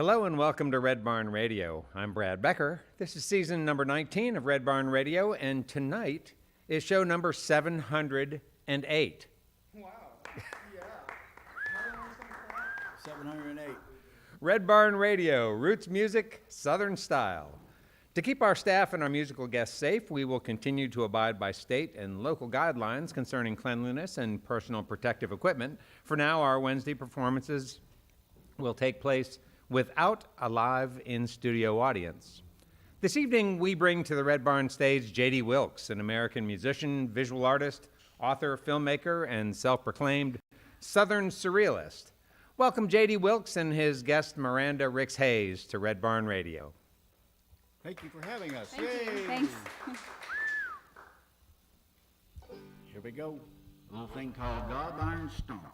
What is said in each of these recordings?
Hello and welcome to Red Barn Radio. I'm Brad Becker. This is season number 19 of Red Barn Radio, and tonight is show number 708. Wow. Yeah. 708. Red Barn Radio, roots music, southern style. To keep our staff and our musical guests safe, we will continue to abide by state and local guidelines concerning cleanliness and personal protective equipment. For now, our Wednesday performances will take place without a live in-studio audience. This evening, we bring to the Red Barn stage J.D. Wilkes, an American musician, visual artist, author, filmmaker, and self-proclaimed Southern surrealist. Welcome J.D. Wilkes and his guest Miranda Ricks Hayes to Red Barn Radio. Thank you for having us. Thank Yay. you. Thanks. Here we go. A little thing called God Iron Stomp.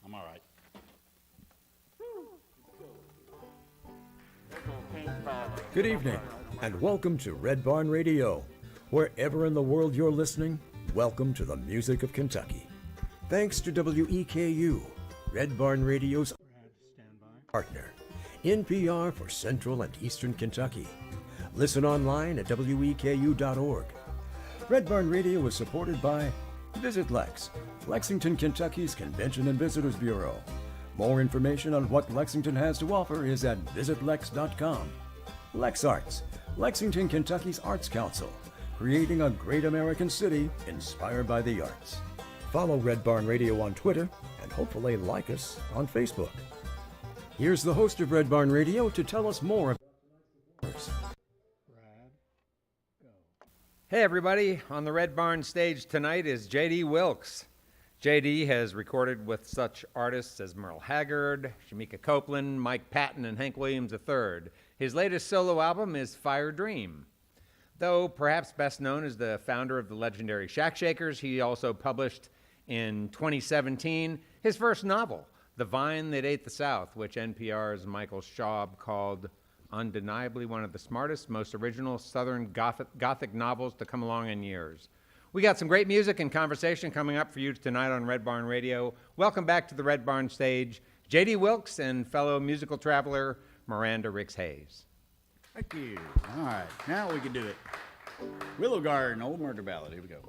I'm all right. Good evening, and welcome to Red Barn Radio. Wherever in the world you're listening, welcome to the music of Kentucky. Thanks to WEKU, Red Barn Radio's partner, NPR for Central and Eastern Kentucky. Listen online at weku.org. Red Barn Radio is supported by Visit Lex, Lexington, Kentucky's Convention and Visitors Bureau. More information on what Lexington has to offer is at visitlex.com. Lex Arts, Lexington, Kentucky's Arts Council, creating a great American city inspired by the arts. Follow Red Barn Radio on Twitter and hopefully like us on Facebook. Here's the host of Red Barn Radio to tell us more about tonight's performers. Hey everybody, on the Red Barn stage tonight is J.D. Wilkes. J.D. has recorded with such artists as Merle Haggard, Shamika Copeland, Mike Patton, and Hank Williams III. His latest solo album is Fire Dream. Though perhaps best known as the founder of the legendary Shack Shakers, he also published in 2017 his first novel, The Vine That Ate the South, which NPR's Michael Schaub called undeniably one of the smartest, most original Southern Gothic novels to come along in years. We got some great music and conversation coming up for you tonight on Red Barn Radio. Welcome back to the Red Barn stage, J.D. Wilkes and fellow musical traveler Miranda Ricks Hayes. Thank you. All right, now we can do it. Willow Garden, Old Murder Ballad. Here we go.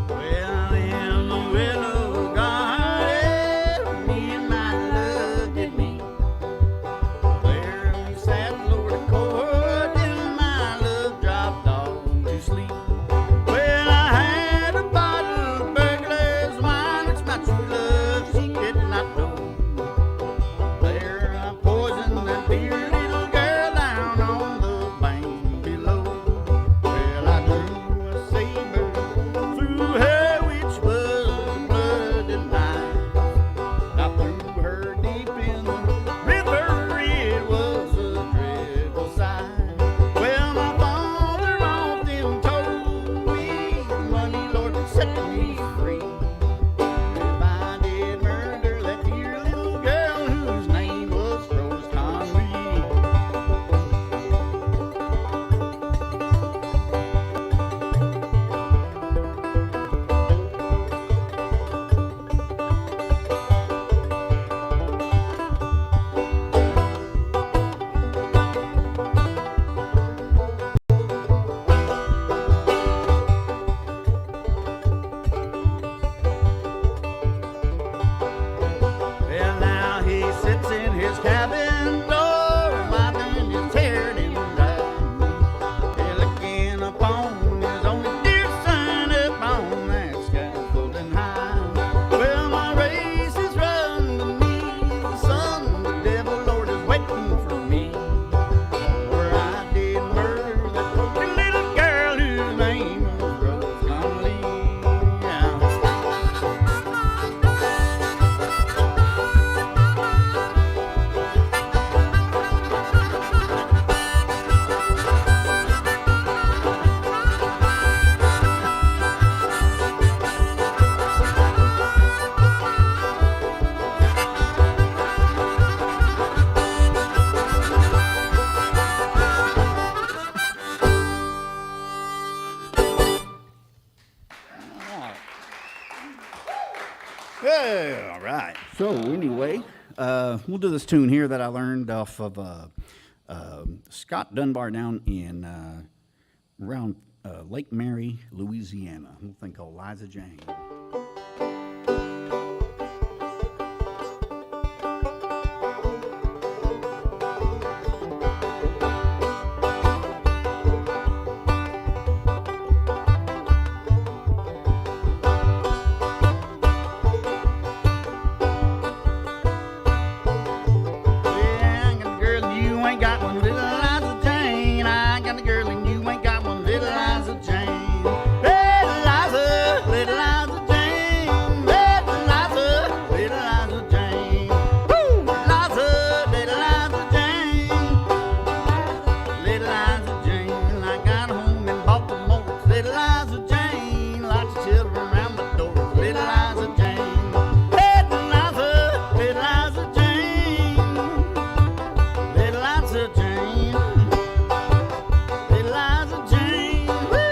Well, in the willow garden, me set me free. If I did murder that dear little girl whose name was Rose Conley. Well, now he sits in his cabin door, wiping his hair and dry, looking upon his only dear son up on that scaffolding high. Well, my race is run beneath the sun, the devil Lord is waiting for me. For I did murder that poor little girl whose name was Rose Conley. Yeah, all right. So anyway, we'll do this tune here that I learned off of Scott Dunbar down in around Lake Mary, Louisiana. A little thing called Liza Jane. Yeah, I got a girl and you ain't got one, little Liza Jane. I got a girl and you ain't got one, little Liza Jane. Little Liza, little Liza Jane. Little Liza, little Liza Jane. Woo! Liza, little Liza Jane. Little Liza Jane. I got a home in Baltimore. It's little Liza Jane. Lots of children around my door. It's little Liza Jane. Little Liza, little Liza Jane. Little Liza Jane. Little Liza Jane. Woo!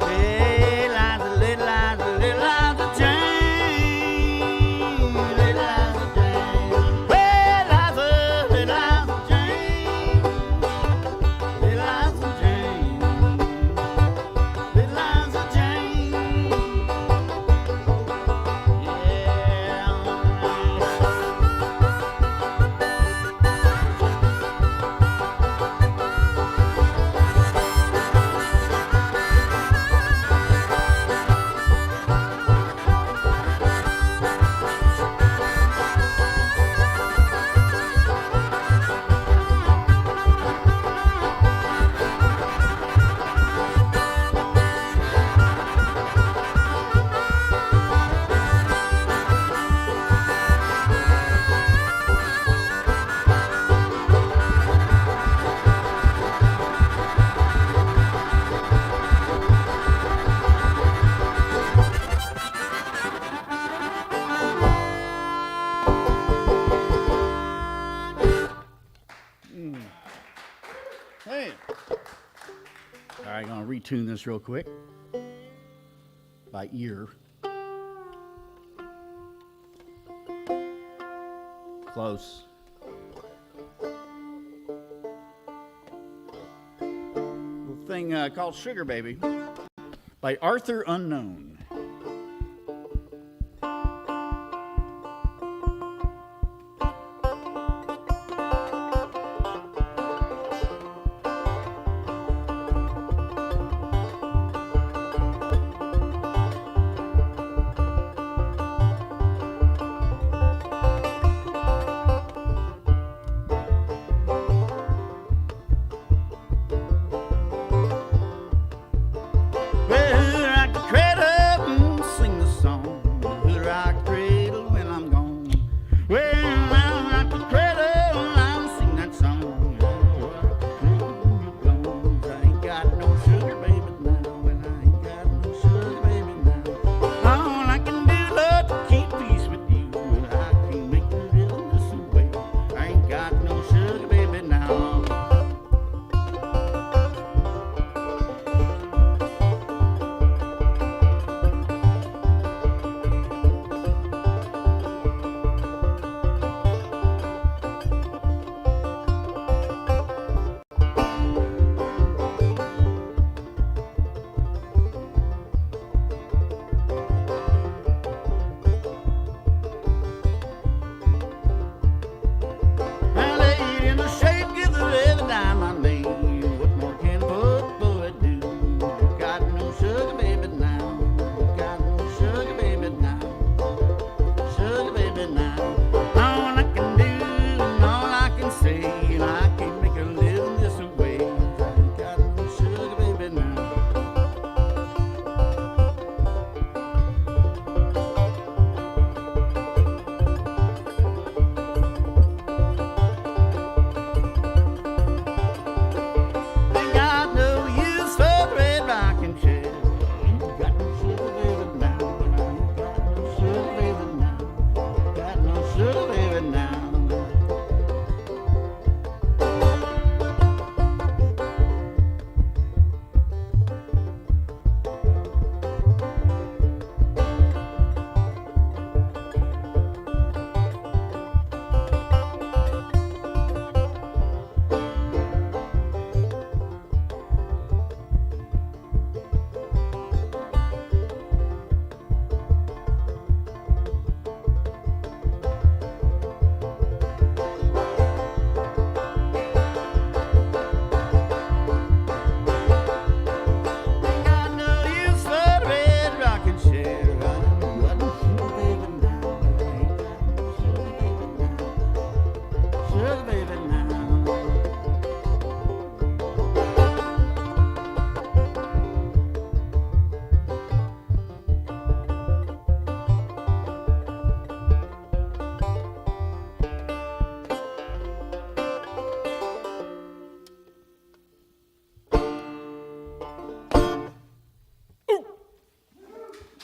Hey, Liza, little Liza, little Liza Jane. Little Liza Jane. Hey, Liza, little Liza Jane. Little Liza Jane. Little Liza Jane. Hey. All right, gonna retune this real quick by ear. Close. Little thing called Sugar Baby by Arthur Unknown.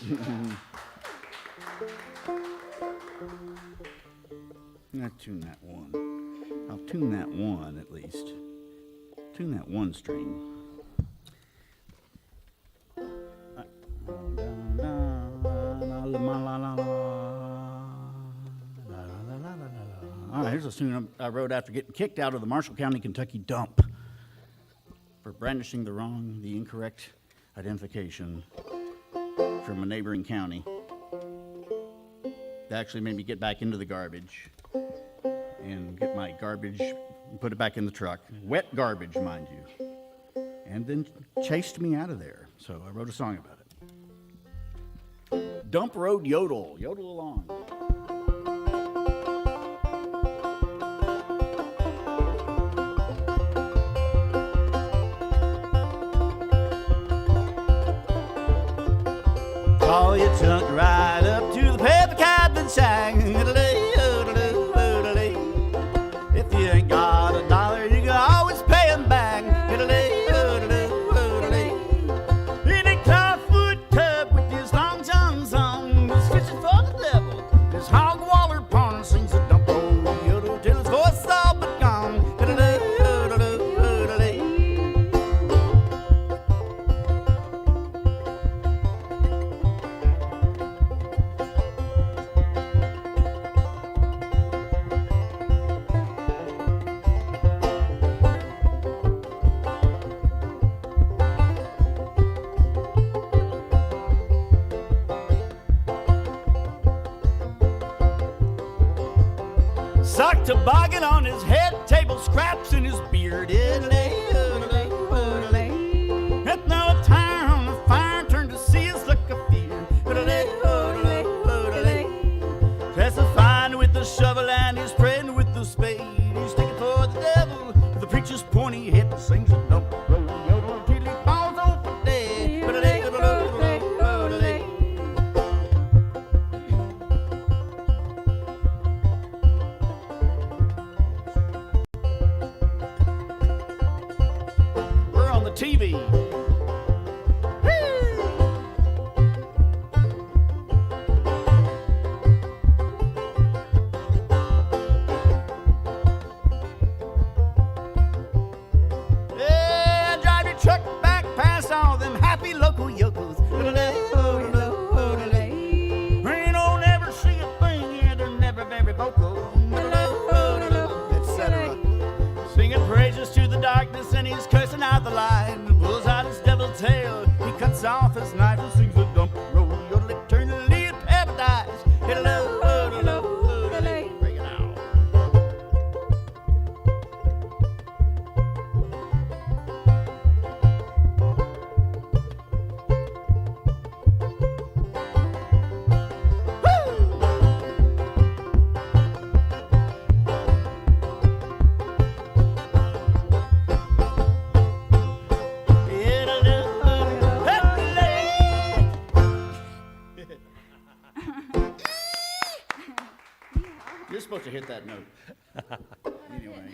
I'll tune that one. I'll tune that one at least. Tune that one string. All right, here's a tune I wrote after getting kicked out of the Marshall County, Kentucky dump for brandishing the incorrect identification from a neighboring county. They actually made me get back into the garbage and get my garbage and put it back in the truck. Wet garbage, mind you. And then chased me out of there. So I wrote a song about it. Dump Road Yodel. Yodel along. Oh, you took right up to the paper cab and sang. If you ain't got a dollar, you can always pay him back. In a clawfoot tub with his long johns on, he's fishing for the devil. His hog waller pond sings a dump road yodel till his voice is all but gone. Sock toboggan on his head, table scraps in his beard. And now a town of fire turned to see his look of fear. Testifying with the shovel and he's praying with the spade. He's taking for the devil with the preacher's pointy head and sings a dump road yodel till he falls over dead. We're on the TV. Yeah, drive your truck back past all them happy local yokels. Ain't no never see a thing, yeah, they're never very vocal. Etc. Singing praises to the darkness and he's cursing out the light. Pulls out his devil tail, he cuts off his knife and sings a dump road yodel eternally in paradise. Bring it out. You're supposed to hit that note. Anyway.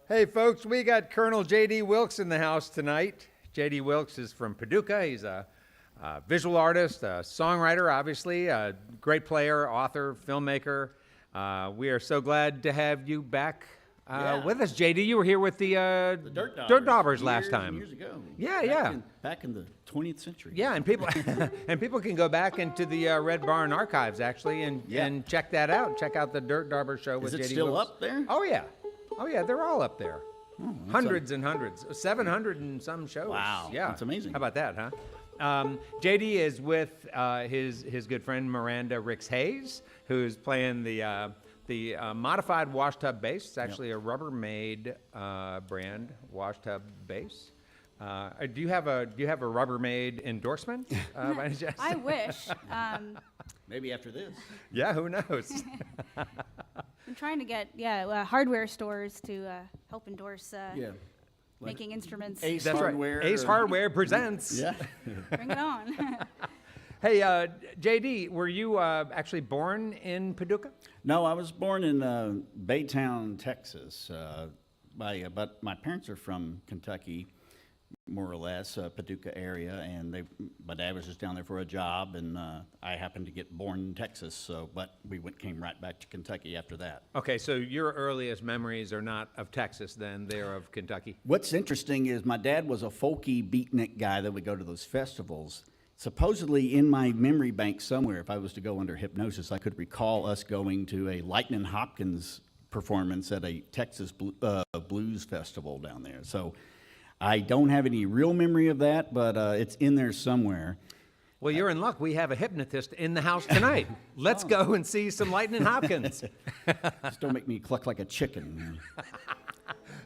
Hey, folks, we got Colonel J.D. Wilkes in the house tonight. J.D. Wilkes is from Paducah. He's a visual artist, a songwriter, obviously, a great player, author, filmmaker. We are so glad to have you back Yeah. with us. J.D., you were here with the Dirt Daubers last years time. and years ago. Yeah, Back in the 20th century. Yeah, and people and people can go back into the Red Barn archives actually and check that out. Check out the Dirt Dauber show with Is it J.D. still Wilkes. up there? Oh yeah, they're all up there. that's Hundreds and hundreds, 700 and some shows. Wow, yeah, that's amazing. How about that, huh? JD is with his good friend Miranda Ricks Hayes, who's playing the modified wash tub bass. It's actually a Rubbermaid brand wash tub bass. Do you have a Rubbermaid endorsement? By any chance? I wish. Maybe after this. Yeah, who knows? I'm trying to get hardware stores to help endorse making instruments. Ace That's Hardware. right. Ace Hardware presents. Yeah. Bring it on. Hey, JD, were you actually born in Paducah? No, I was born in Baytown, Texas. But my parents are from Kentucky. more or less, Paducah area, and my dad was just down there for a job, and I happened to get born in Texas, but we came right back to Kentucky after that. Okay, so your earliest memories are not of Texas then, they're of Kentucky? What's interesting is my dad was a folky beatnik guy that would go to those festivals. Supposedly in my memory bank somewhere, if I was to go under hypnosis, I could recall us going to a Lightnin' Hopkins performance at a Texas blues festival down there. So I don't have any real memory of that, but it's in there somewhere. Well, you're in luck. We have a hypnotist in the house tonight. Let's go and see some Lightning Hopkins. Just don't make me cluck like a chicken.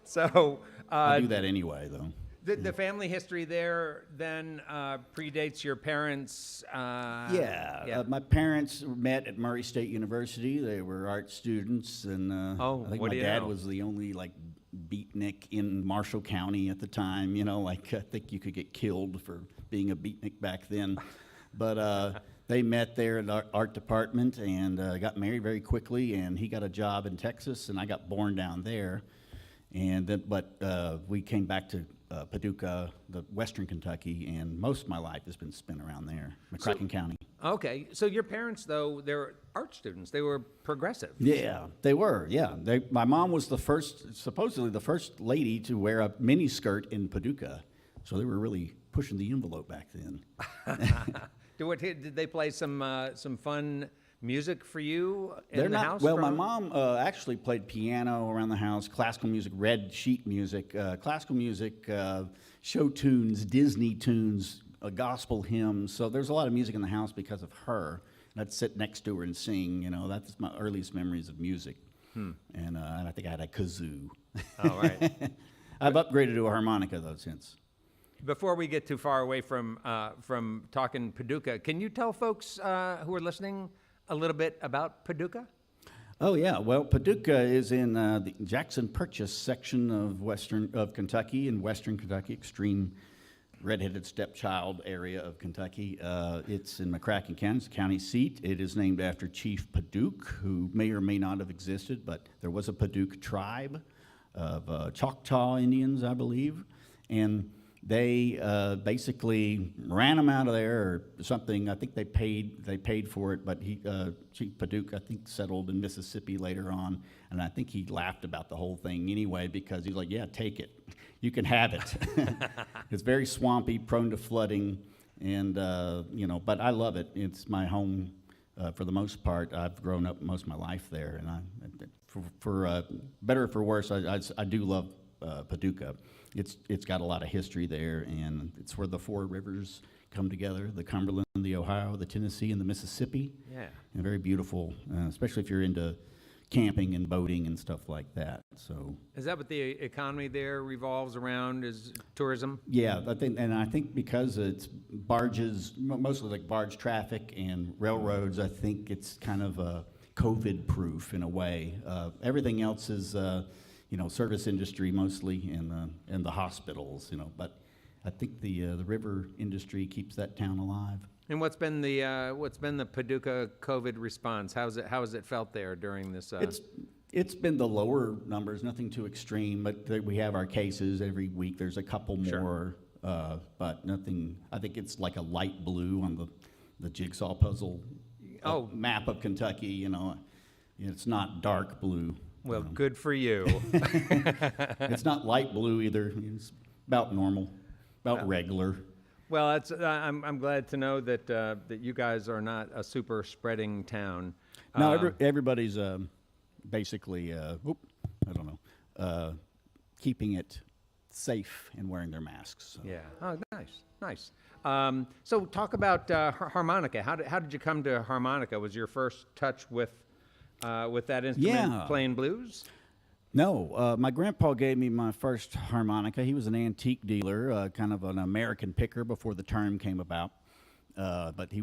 So I'll do that anyway, though. the family history there then predates your parents. My parents met at Murray State University. They were art students, and I think what my do you dad know? was the only beatnik in Marshall County at the time. I think you could get killed for being a beatnik back then. But they met there in the art department and got married very quickly, and he got a job in Texas, and I got born down there. And then, we came back to Paducah, the Western Kentucky, and most of my life has been spent around there, McCracken County. Okay, so your parents, though, they were art students. They were progressive. Yeah, they were. Yeah, my mom was supposedly the first lady to wear a mini skirt in Paducah, so they were really pushing the envelope back then. Did they play some fun music for you in They're the not, house? well, my mom actually played piano around the house, classical music, red sheet music, classical music, show tunes, Disney tunes, gospel hymns. So there's a lot of music in the house because of her. And I'd sit next to her and sing. That's my earliest memories of music. And I think I had a kazoo. Oh, right. I've upgraded to a harmonica though since. Before we get too far away from talking Paducah, can you tell folks who are listening a little bit about Paducah? Oh yeah, well Paducah is in the Jackson Purchase section of Kentucky, in Western Kentucky, extreme redheaded stepchild area of Kentucky. It's in McCracken County, it's the county seat. It is named after Chief Paducah, who may or may not have existed, but there was a Paducah tribe of Choctaw Indians, I believe, and they basically ran him out of there or something. I think they paid for it, but Chief Paducah, I think, settled in Mississippi later on, and I think he laughed about the whole thing anyway because he's like, yeah, take it. You can have it. It's very swampy, prone to flooding, and, but I love it. It's my home for the most part. I've grown up most of my life there, and for better or for worse, I do love Paducah. It's got a lot of history there, and it's where the four rivers come together: the Cumberland, the Ohio, the Tennessee, and the Mississippi. Yeah. And very beautiful, especially if you're into camping and boating and stuff like that. So. Is that what the economy there revolves around? Is tourism? Yeah, I think because it's barges, mostly like barge traffic and railroads. I think it's kind of COVID-proof in a way. Everything else is. Service industry mostly, and the hospitals, but I think the river industry keeps that town alive. And what's been the Paducah COVID response? How has it felt there during this? It's been the lower numbers, nothing too extreme, but we have our cases every week. There's a couple more, but nothing. I think it's like a light blue on the jigsaw puzzle map of Kentucky. It's not dark blue. Well, good for you. It's not light blue either. It's about normal, about regular. Well, I'm glad to know that you guys are not a super spreading town. No, everybody's basically, keeping it safe and wearing their masks. So. Yeah. Oh, nice. So talk about harmonica. How did you come to harmonica? Was your first touch with that instrument playing blues? No, my grandpa gave me my first harmonica. He was an antique dealer, kind of an American picker before the term came about. But he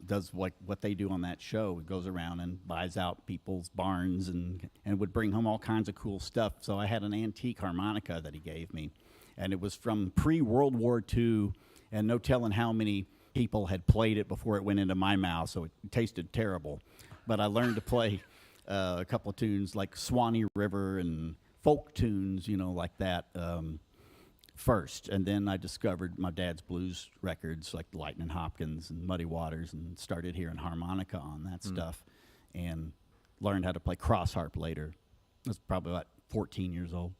does what they do on that show. He goes around and buys out people's barns and would bring home all kinds of cool stuff. So I had an antique harmonica that he gave me, and it was from pre-World War II, and no telling how many people had played it before it went into my mouth, so it tasted terrible. But I learned to play a couple of tunes like Swanee River and folk tunes, like that. first, and then I discovered my dad's blues records like Lightning Hopkins and Muddy Waters, and started hearing harmonica on that stuff, and learned how to play cross harp later. I was probably about 14 years old.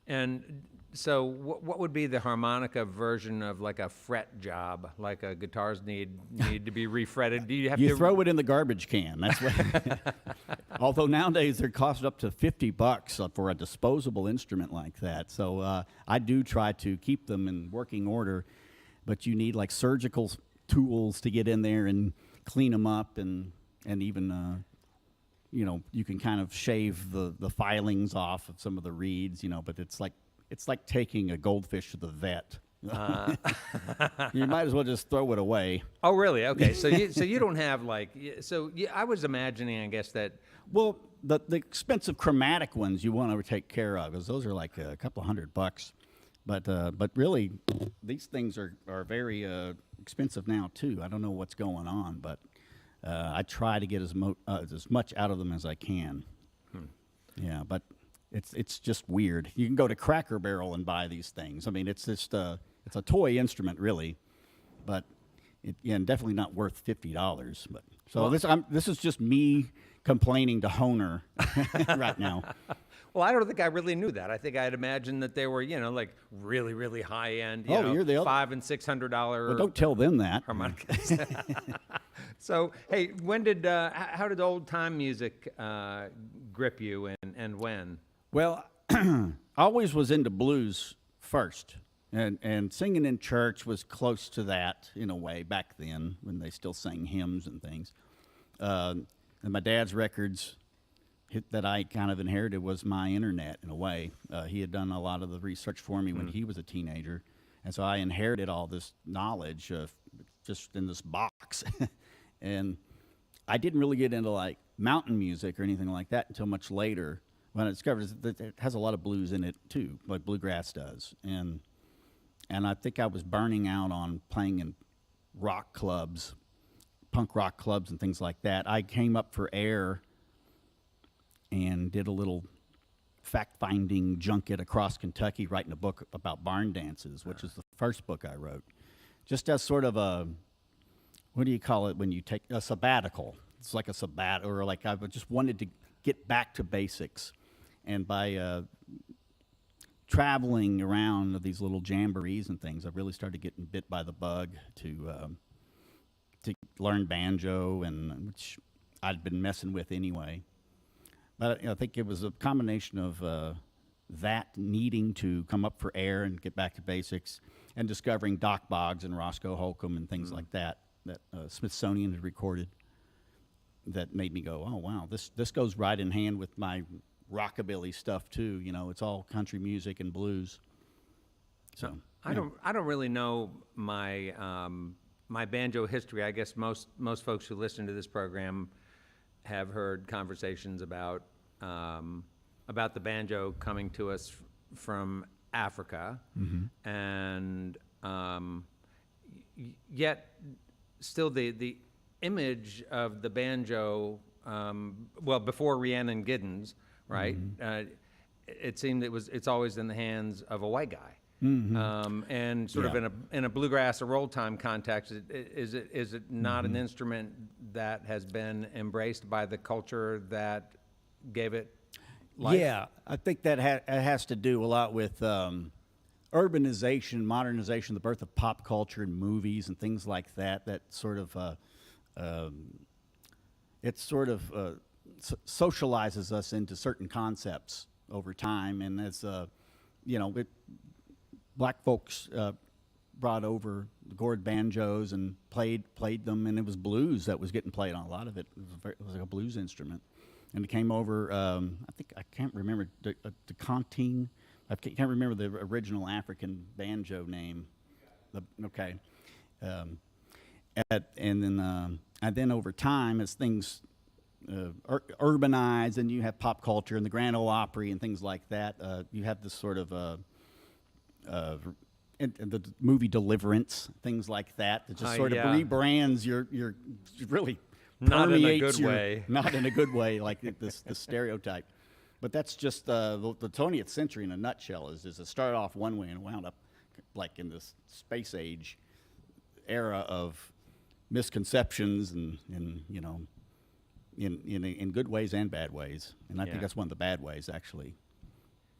And so what would be the harmonica version of like a fret job, like a guitars need to be refretted? Do you have You to throw it in the garbage can. That's what. Although nowadays they're cost up to $50 for a disposable instrument like that. So I do try to keep them in working order, but you need like surgical tools to get in there and clean them up, and even you know, you can kind of shave the filings off of some of the reeds, you know, but it's like taking a goldfish to the vet. You might as well just throw it away. Oh, really? Okay. So you don't have like I was imagining, I guess, that Well, the expensive chromatic ones you want to take care of, because those are like a couple $100. But really, these things are very expensive now too. I don't know what's going on, but I try to get as much out of them as I can. Yeah, but it's just weird. You can go to Cracker Barrel and buy these things. I mean, it's just it's a toy instrument, really, but and definitely not worth $50. But so this is just me complaining to Honer right now. Well, I don't think I really knew that. I think I'd imagined that they were, you know, like really, really high end. You're the other. $500 and $600. Well, don't tell them that. Harmonicas. So, hey, when did how did old time music grip you, and when? Well, I always was into blues first, and singing in church was close to that in a way back then, when they still sang hymns and things. And my dad's records that I kind of inherited was my internet in a way. He had done a lot of the research for me when he was a teenager, and so I inherited all this knowledge just in this box. And I didn't really get into like mountain music or anything like that until much later, when I discovered that it has a lot of blues in it too, like bluegrass does. And I think I was burning out on playing in rock clubs, punk rock clubs and things like that. I came up for air and did a little fact-finding junket across Kentucky, writing a book about barn dances, which is the first book I wrote, just as sort of a, what do you call it when you take a sabbatical? It's like a or like I just wanted to get back to basics. And by traveling around these little jamborees and things, I really started getting bit by the bug to learn banjo, and which I'd been messing with anyway. But I think it was a combination of that needing to come up for air and get back to basics, and discovering Doc Boggs and Roscoe Holcomb and things like that Smithsonian had recorded, that made me go, oh wow, this goes right in hand with my rockabilly stuff too. You know, it's all country music and blues. So I don't really know my my banjo history. I guess most folks who listen to this program have heard conversations about the banjo coming to us from Africa, and yet still the image of the banjo, well, before Rhiannon Giddens, right? It seemed it's always in the hands of a white guy. And sort of in a bluegrass or old time context, is it not an instrument that has been embraced by the culture that gave it life? Yeah, I think that has to do a lot with urbanization, modernization, the birth of pop culture and movies and things like that. That sort of socializes us into certain concepts over time, and as you know, black folks brought over the gourd banjos and played them, and it was blues that was getting played on a lot of it. It was like a blues instrument, and it came over. I can't remember the Contine. I can't remember the original African banjo name. And then over time, as things urbanize, and you have pop culture and the Grand Ole Opry and things like that, you have this sort of and the movie Deliverance, things like that just sort of rebrands your really not in a permeates good way. Not in a good way, like this stereotype. But that's just the 20th century in a nutshell. Is it started off one way and wound up like in this space age era of misconceptions and you know, in good ways and bad ways. And I think that's one of the bad ways, actually.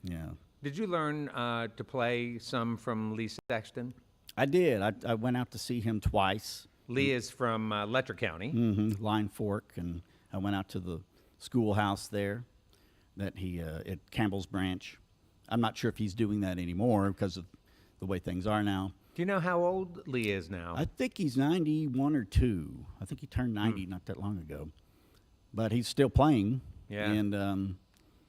Yeah. Did you learn to play some from Lee Sexton? I did. I went out to see him twice. Lee is from Letcher County. Line Fork, and I went out to the schoolhouse there that he at Campbell's Branch. I'm not sure if he's doing that anymore because of the way things are now. Do you know how old Lee is now? I think he's 91 or 2. I think he turned 90 not that long ago. But he's still playing. Yeah. And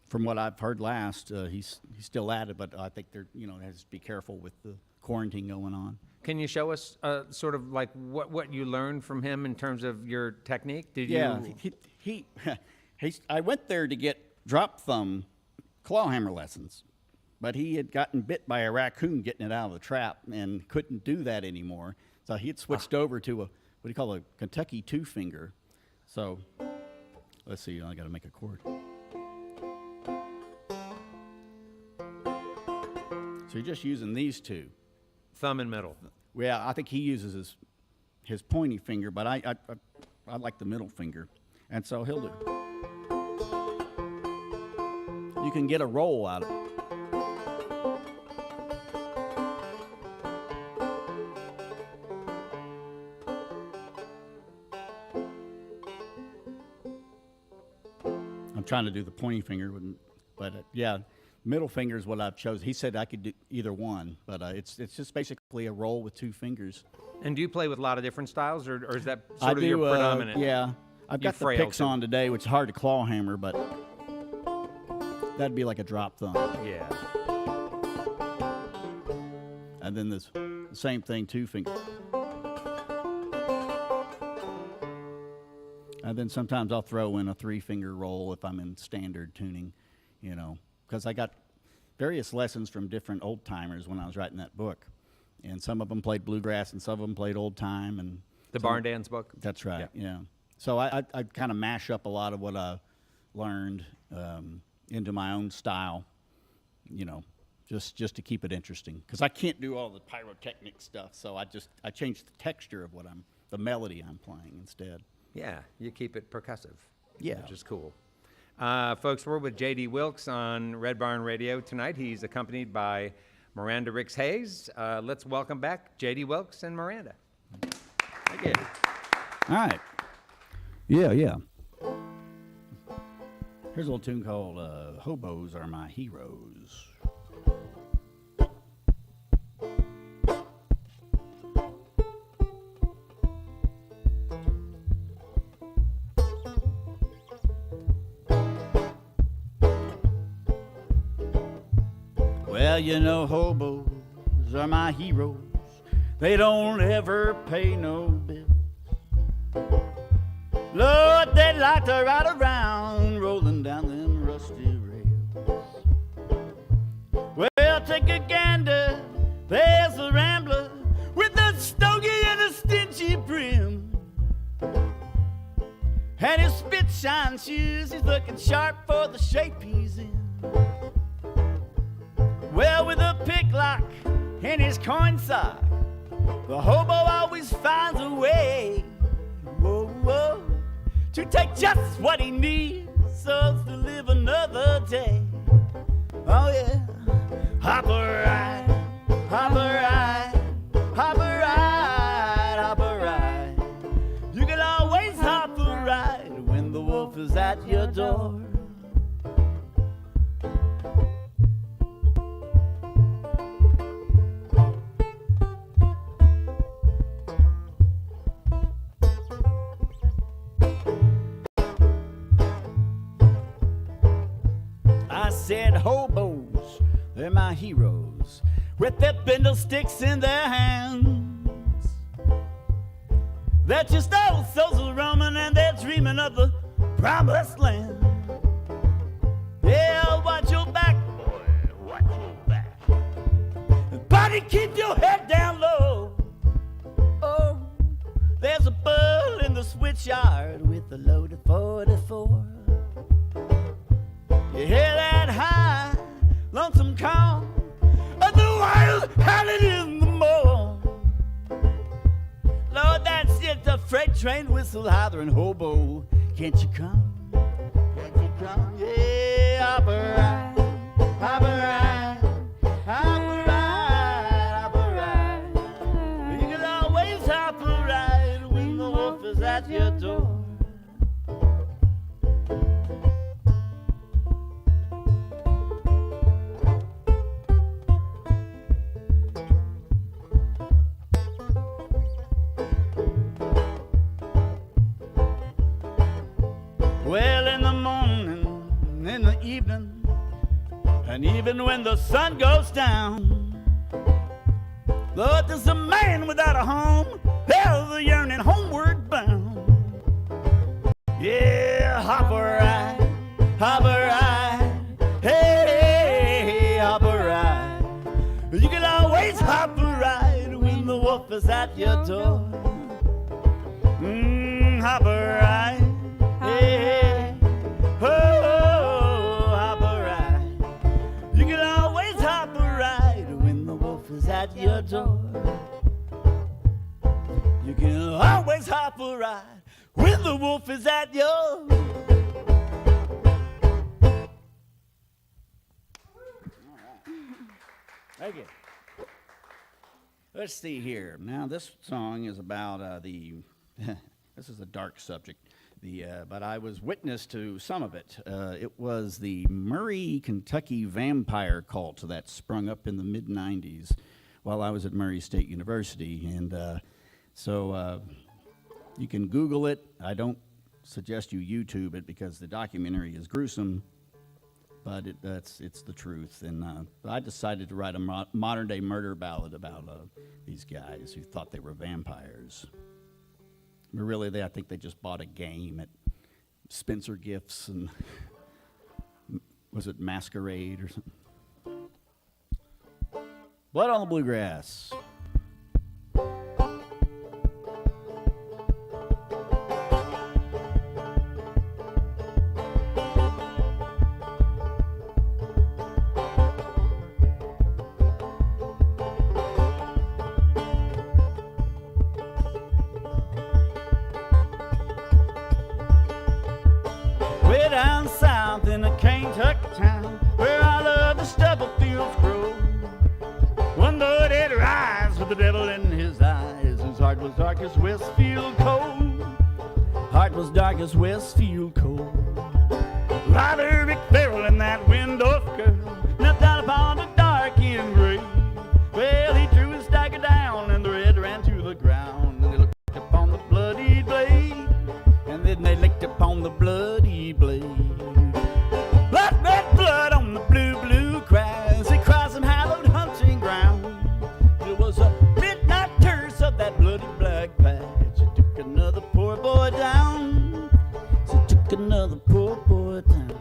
from what I've heard last, he's still at it. But I think they're has to be careful with the quarantine going on. Can you show us sort of like what you learned from him in terms of your technique? Did Yeah, you? I went there to get drop thumb clawhammer lessons, but he had gotten bit by a raccoon getting it out of the trap and couldn't do that anymore. So he had switched over to what do you call a Kentucky 2-finger. So let's see, I got to make a chord. So you're just using these two. Thumb and middle. Yeah, I think he uses his pointy finger, but I like the middle finger, and so he'll do. You can get a roll out of it. I'm trying to do the pointy finger, but yeah. Middle finger is what I've chosen. He said I could do either one, but it's just basically a roll with 2 fingers. And do you play with a lot of different styles, or is that sort of your predominant? Yeah, I've got the picks on today, which is hard to claw hammer, but that'd be like a drop thumb. Yeah. And then this same thing, 2 fingers. And then sometimes I'll throw in a 3-finger roll if I'm in standard tuning, because I got various lessons from different old timers when I was writing that book, and some of them played bluegrass and some of them played old time. And the Barn Dance book. That's right. Yeah. So I kind of mash up a lot of what I learned into my own style, just to keep it interesting, because I can't do all the pyrotechnic stuff. So I changed the texture of the melody I'm playing instead. Yeah, you keep it percussive. Yeah. Which is cool. Folks, we're with J.D. Wilkes on Red Barn Radio tonight. He's accompanied by Miranda Ricks Hayes. Let's welcome back J.D. Wilkes and Miranda. Thank you. All right. Yeah. Here's a little tune called Hobos Are My Heroes. Well, hobos are my heroes. They don't ever pay no bills. Lord, they like to ride around, rolling down them rusty rails. Well, take a gander, there's a rambler with a stogie and a stingy brim. And his spit-shine shoes, he's looking sharp for the shape he's in. Well, with a picklock in his coin sock, the hobo always finds a way, to take just what he needs so as to live another day. Oh yeah, hop a ride, hop a ride, hop a ride, hop a ride. You can always hop a ride when the wolf is at your door. I said hobos, they're my heroes, with their bindle sticks in their hands. They're just old souls roaming and they're dreaming of the promised land. Yeah, watch your back, boy, watch your back. Buddy, keep your head down low. Oh, there's a bull in the switch yard with a loaded 44. You hear that high, lonesome call of the wild howling in freight train whistle hollering hobo. Can't you come? Can't you come? Yeah, hop a ride, hop a ride, hop a ride, hop a ride. You can always hop a ride when the wolf is at your door. Well, in the morning, in the evening, and even when the sun goes down, Lord, there's a man without a home, ever yearning homeward bound. Yeah, hop a ride, hey, hop a ride. You can always hop a ride when the wolf is at your door. Hop a ride. Hey, oh, hop a ride. You can always hop a ride when the wolf is at your door. You can always hop a ride when the wolf is at your door. Thank you. Let's see here. Now, this song is about this is a dark subject. But I was witness to some of it. It was the Murray, Kentucky vampire cult that sprung up in the mid-'90s while I was at Murray State University. And so you can Google it. I don't suggest you YouTube it because the documentary is gruesome, but it's the truth. And I decided to write a modern-day murder ballad about these guys who thought they were vampires. But really, I think they just bought a game at Spencer Gifts and was it Masquerade or something? Blood on the Bluegrass. Down south in a Kentucky town where all of the stubble fields grow, one blooded rise with the devil in his eyes, whose heart was dark as Westfield cold. Heart was dark as Westfield cold. Rather Rick Farrell and that Windorf girl knelt down upon the dark-in grave. Well, he threw his dagger down and the red ran to the ground, and they looked upon the bloody blade, and then they licked upon the bloody blade. Blood, red blood on the blue, blue grass. It cries and hallowed hunting ground. It was a midnight curse of that bloody black patch. It took another poor boy down. So it took another poor boy down.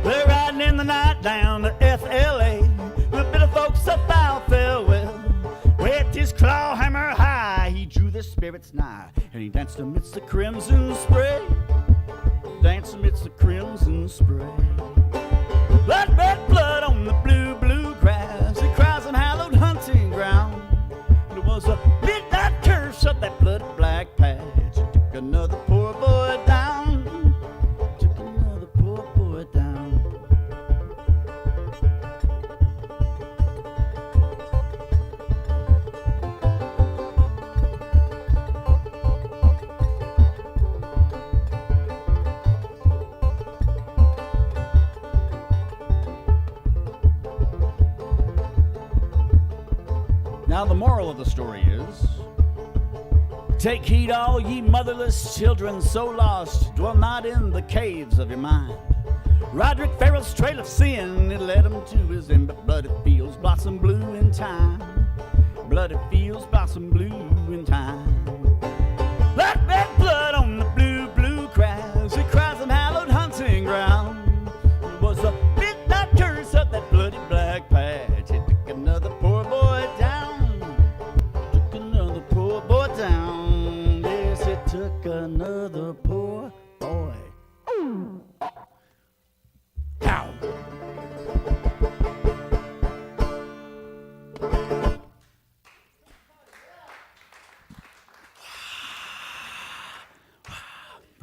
They're riding in the night down to FLA. The bit of folks up out farewell. With his claw hammer high, he drew the spirits nigh, and he danced amidst the crimson spray. Danced amidst the crimson spray. Blood, red blood on the blue, blue grass. It cries on hallowed hunting ground. It was a midnight curse of that bloody black patch. It took another poor boy down. Took another poor boy down. Now the moral of the story is, take heed all ye motherless children so lost, dwell not in the caves of your mind. Roderick Farrell's trail of sin, it led him to his end, but bloody fields blossom blue in time. Bloody fields blossom blue in time. Blood, red blood on the blue, blue grass, it cries on hallowed hunting ground. It was a midnight curse of that bloody black patch. It took another poor boy down. Took another poor boy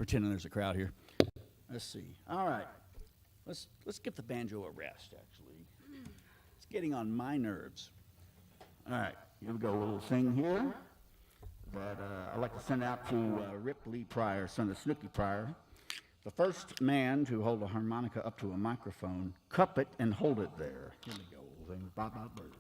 pretending there's a crowd here. Let's see. All right. Let's give the banjo a rest, actually. It's getting on my nerves. All right. Here we go. A little thing here that I'd like to send out to Rip Lee Pryor, son of Snooky Pryor. The first man to hold a harmonica up to a microphone, cup it and hold it there. Here we go. Thing, bye bye birds.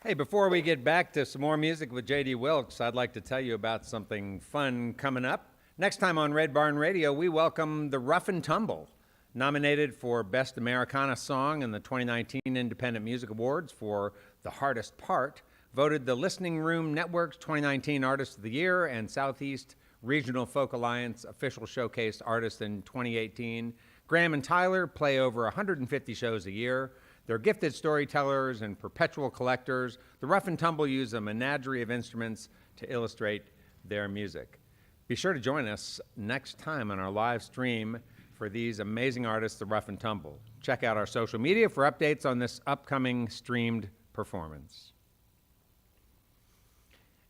Hey, before we get back to some more music with J.D. Wilkes, I'd like to tell you about something fun coming up. Next time on Red Barn Radio, we welcome the Rough and Tumble, nominated for Best Americana Song in the 2019 Independent Music Awards for The Hardest Part, voted the Listening Room Network's 2019 Artist of the Year and Southeast Regional Folk Alliance Official Showcase Artist in 2018. Graham and Tyler play over 150 shows a year. They're gifted storytellers and perpetual collectors. The Rough and Tumble use a menagerie of instruments to illustrate their music. Be sure to join us next time on our live stream for these amazing artists, the Rough and Tumble. Check out our social media for updates on this upcoming streamed performance.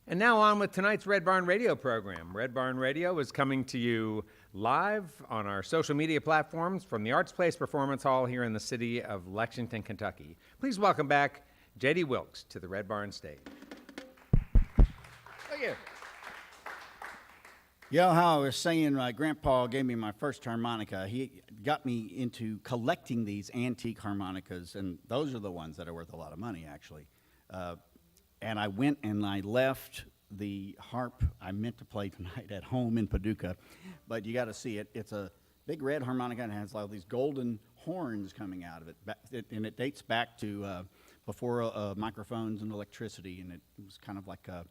And now on with tonight's Red Barn Radio program. Red Barn Radio is coming to you live on our social media platforms from the Arts Place Performance Hall here in the city of Lexington, Kentucky. Please welcome back J.D. Wilkes to the Red Barn stage. Thank you. You know how I was saying my grandpa gave me my first harmonica. He got me into collecting these antique harmonicas, and those are the ones that are worth a lot of money, actually. And I went and I left the harp I meant to play tonight at home in Paducah, but you got to see it. It's a big red harmonica and it has all these golden horns coming out of it, and it dates back to before microphones and electricity, and it was kind of like a,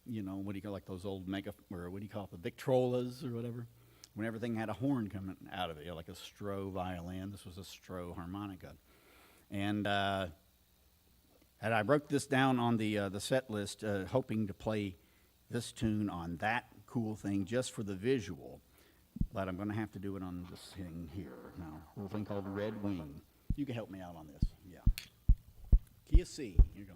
you know, what do you call, like those old or what do you call it, the Victrolas or whatever, when everything had a horn coming out of it, you know, like a Stroh violin. This was a Stroh harmonica, and I wrote this down on the set list, hoping to play this tune on that cool thing just for the visual, but I'm going to have to do it on this thing here now, a little thing called Red Wing. You can help me out on this, yeah. Key of C, here you go.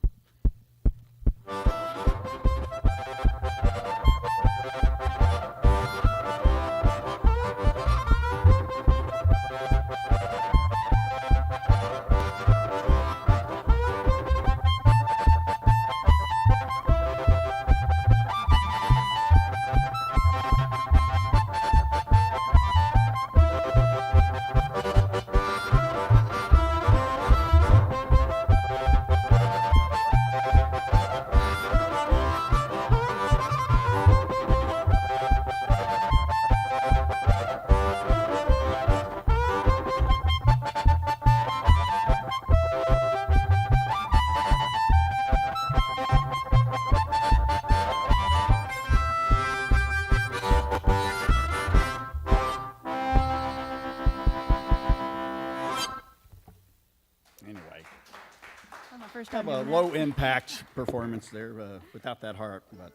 first Kind time. of a doing low impact performance there without that heart. But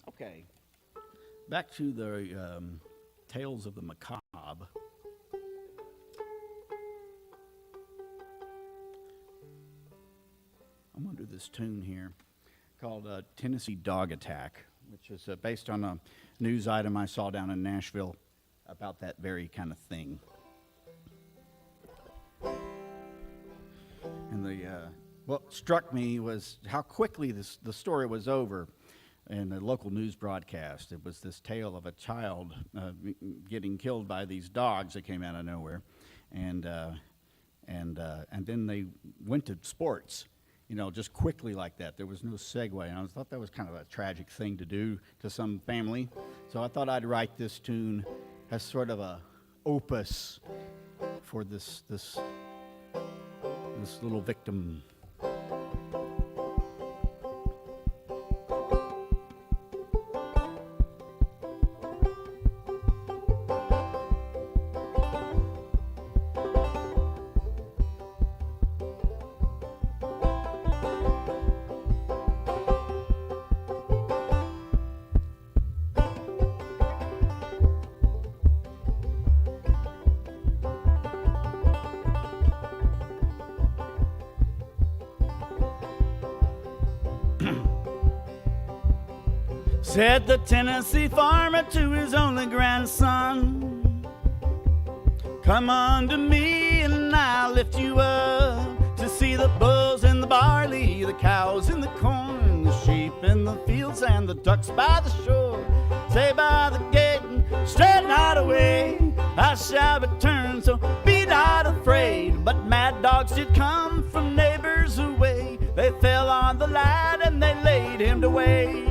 okay, back to the Tales of the Macabre. I'm going to do this tune here called Tennessee Dog Attack, which is based on a news item I saw down in Nashville about that very kind of thing. And what struck me was how quickly the story was over in the local news broadcast. It was this tale of a child getting killed by these dogs that came out of nowhere, and then they went to sports. You know, just quickly like that. There was no segue. And I thought that was kind of a tragic thing to do to some family. So I thought I'd write this tune as sort of a opus for this little victim. Said the Tennessee farmer to his only grandson, come unto me and I'll lift you up to see the bulls in the barley, the cows in the corn, the sheep in the fields and the ducks by the shore. Say by the gate and straight not away, I shall return, so be not afraid. But mad dogs did come from neighbors away. They fell on the lad and they laid him to waste.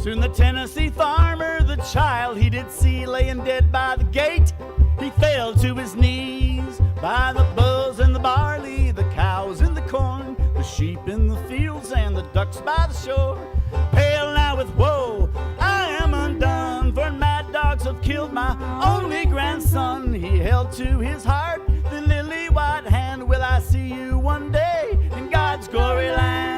Soon the Tennessee farmer, the child he did see laying dead by the gate, he fell to his knees by the bulls and the barley, the cows in the corn, the sheep in the fields and the ducks by the shore. Pale now with woe, I am undone, for mad dogs have killed my only grandson. He held to his heart the lily white hand, will I see you one day in God's glory land?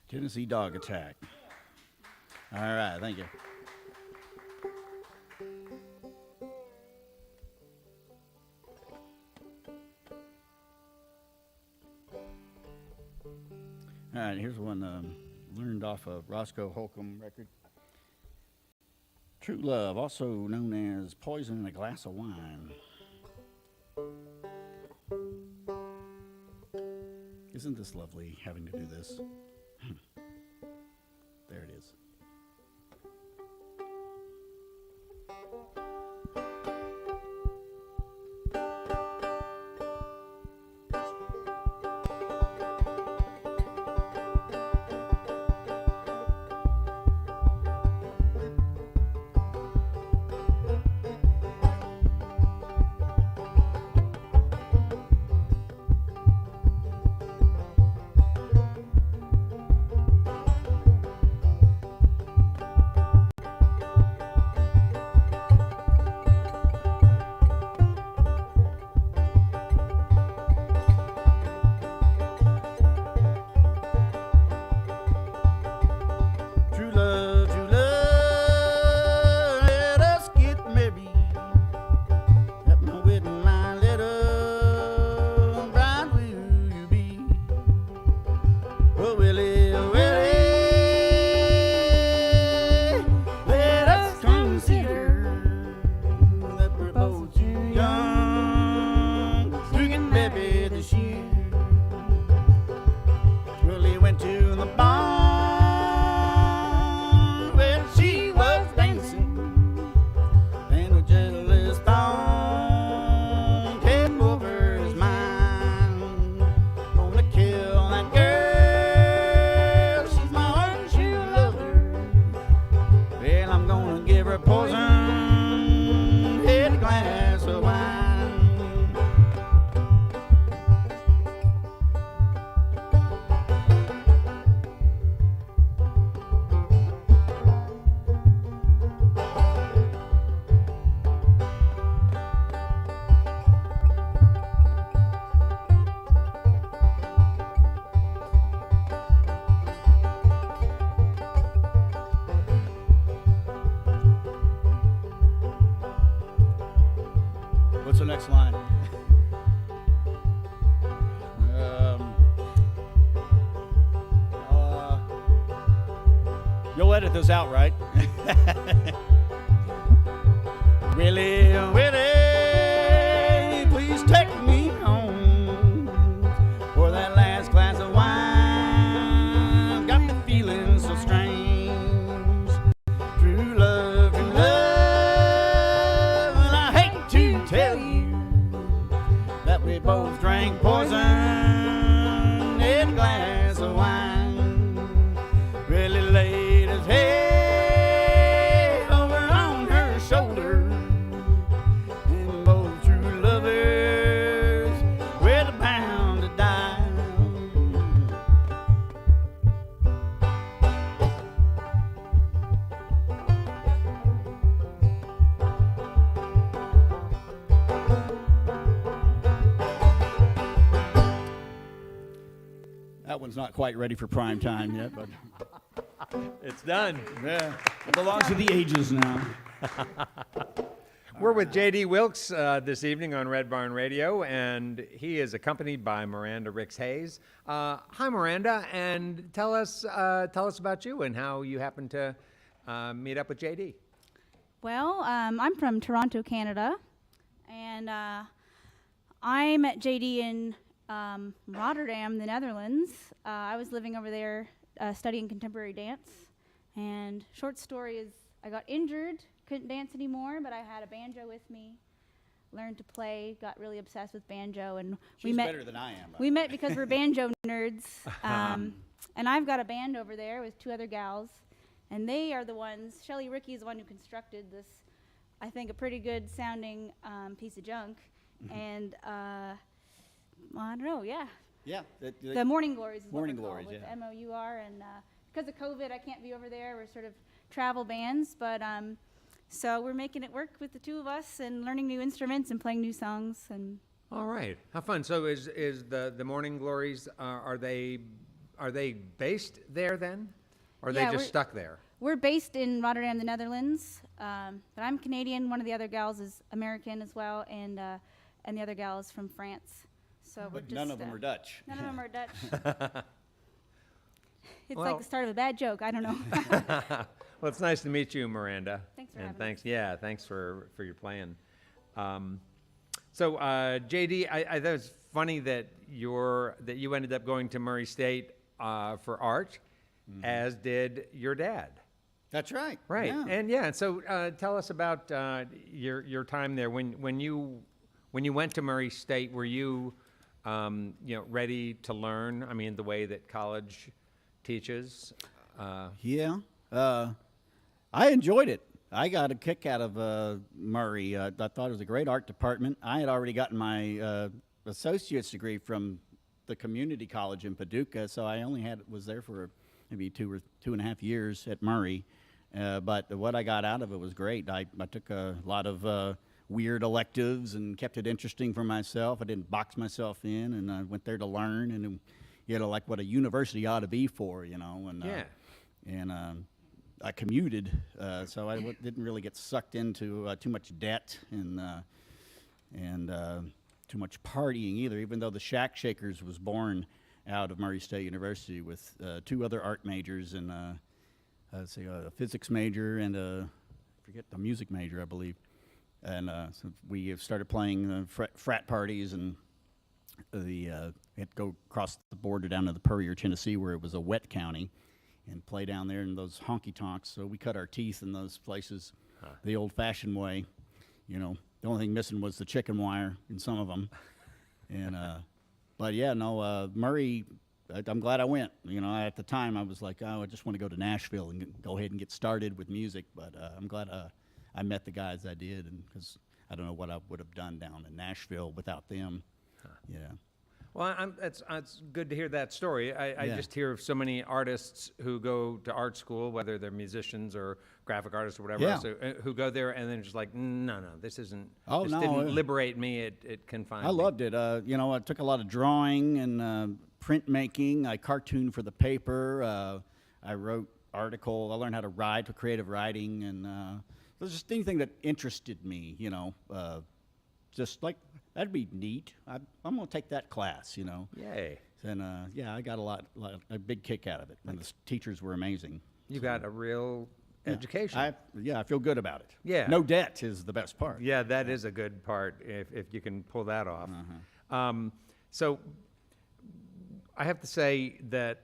Tennessee Dog Attack. All right, thank you. All right, here's one learned off a Roscoe Holcomb record. True Love, also known as Poison in a Glass of Wine. Isn't this lovely, having to do this? There it is. we'll edit this out, right? Willie, Willie, please take me home for that last glass of wine. Got me feeling so strange. True love, and I hate to tell you that we both drank poison in a glass of wine. Really laid his head over on her shoulder, and both true lovers were bound to die. That one's not quite ready for prime time yet, but It's done. yeah, it belongs to the ages now. We're with J.D. Wilkes this evening on Red Barn Radio, and he is accompanied by Miranda Ricks-Hayes. Hi, Miranda, and tell us about you and how you happened to meet up with J.D. Well, I'm from Toronto, Canada, and I met JD in Rotterdam, the Netherlands. I was living over there studying contemporary dance, and short story is I got injured, couldn't dance anymore, but I had a banjo with me, learned to play, got really obsessed with banjo, and we She's met. better than I am. We met because we're banjo nerds, and I've got a band over there with two other gals, and they are the ones. Shelley Rickey is the one who constructed this, I think, a pretty good sounding piece of junk, and well, I don't know, yeah. Yeah. The Morning Glories is Morning what we're called, Glories, with yeah. MOUR, and because of COVID, I can't be over there. We're sort of travel bands, but so we're making it work with the two of us and learning new instruments and playing new songs. And All right, how fun. So is the Morning Glories, are they based there then? Or are Yeah, they just we're- stuck there? we're based in Rotterdam, the Netherlands, but I'm Canadian. One of the other gals is American as well, and the other gal is from France. So we're But just, none of them are Dutch. None of them are Dutch. It's Well- like the start of a bad joke. I don't know. Well, it's nice to meet you, Miranda. Thanks for and having thanks, yeah, thanks for your playing. So, JD, I thought it was funny that you ended up going to Murray State for art, as did your dad. That's right. Right, Yeah. and so tell us about your time there. When you went to Murray State, were you ready to learn? I mean, the way that college teaches. Yeah. I enjoyed it. I got a kick out of Murray. I thought it was a great art department. I had already gotten my associate's degree from the community college in Paducah, so I only was there for maybe 2.5 years at Murray. But what I got out of it was great. I took a lot of weird electives and kept it interesting for myself. I didn't box myself in, and I went there to learn, and like what a university ought to be for, And Yeah. and I commuted, so I didn't really get sucked into too much debt and too much partying either. Even though the Shack Shakers was born out of Murray State University with 2 other art majors and a physics major and a music major, I believe. And so we have started playing frat parties, and we had to go across the border down to the Puryear, Tennessee, where it was a wet county, and play down there in those honky-tonks. So we cut our teeth in those places the old-fashioned way. The only thing missing was the chicken wire in some of them. And but yeah, no, Murray, I'm glad I went. At the time I was like, oh, I just want to go to Nashville and go ahead and get started with music. But I'm glad I met the guys I did, and because I don't know what I would have done down in Nashville without them. Yeah. Well, it's good to hear that story. I Yeah. just hear of so many artists who go to art school, whether they're musicians or graphic artists or whatever, Yeah. so, who go there and then just like, no, this isn't. Oh, this no, didn't liberate me. It confined I me. loved it. I took a lot of drawing and printmaking. I cartooned for the paper. I wrote articles. I learned how to write with creative writing, and it was just anything that interested me. Just like that'd be neat. I'm gonna take that class. Yay. And I got a big kick out of it. And the teachers were amazing. You got a real education. I feel good about it. Yeah. No debt is the best part. Yeah, that is a good part if you can pull that off. So I have to say that